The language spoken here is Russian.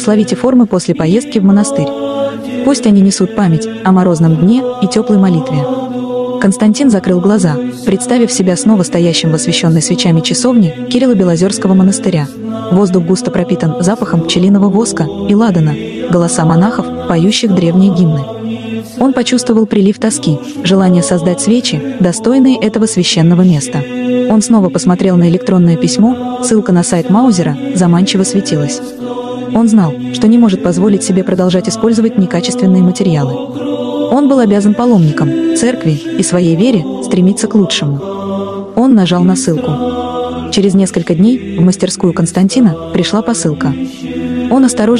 Словите формы после поездки в монастырь. Пусть они несут память о морозном дне и теплой молитве. Константин закрыл глаза, представив себя снова стоящим в освещенной свечами часовне Кирилло-Белозерского монастыря. Воздух густо пропитан запахом пчелиного воска и ладана, голоса монахов, поющих древние гимны. Он почувствовал прилив тоски, желание создать свечи, достойные этого священного места. Он снова посмотрел на электронное письмо, ссылка на сайт Маузера заманчиво светилась. Он знал, что не может позволить себе продолжать использовать некачественные материалы. Он был обязан паломникам, церкви и своей вере стремиться к лучшему. Он нажал на ссылку. Через несколько дней в мастерскую Константина пришла посылка. Он осторожно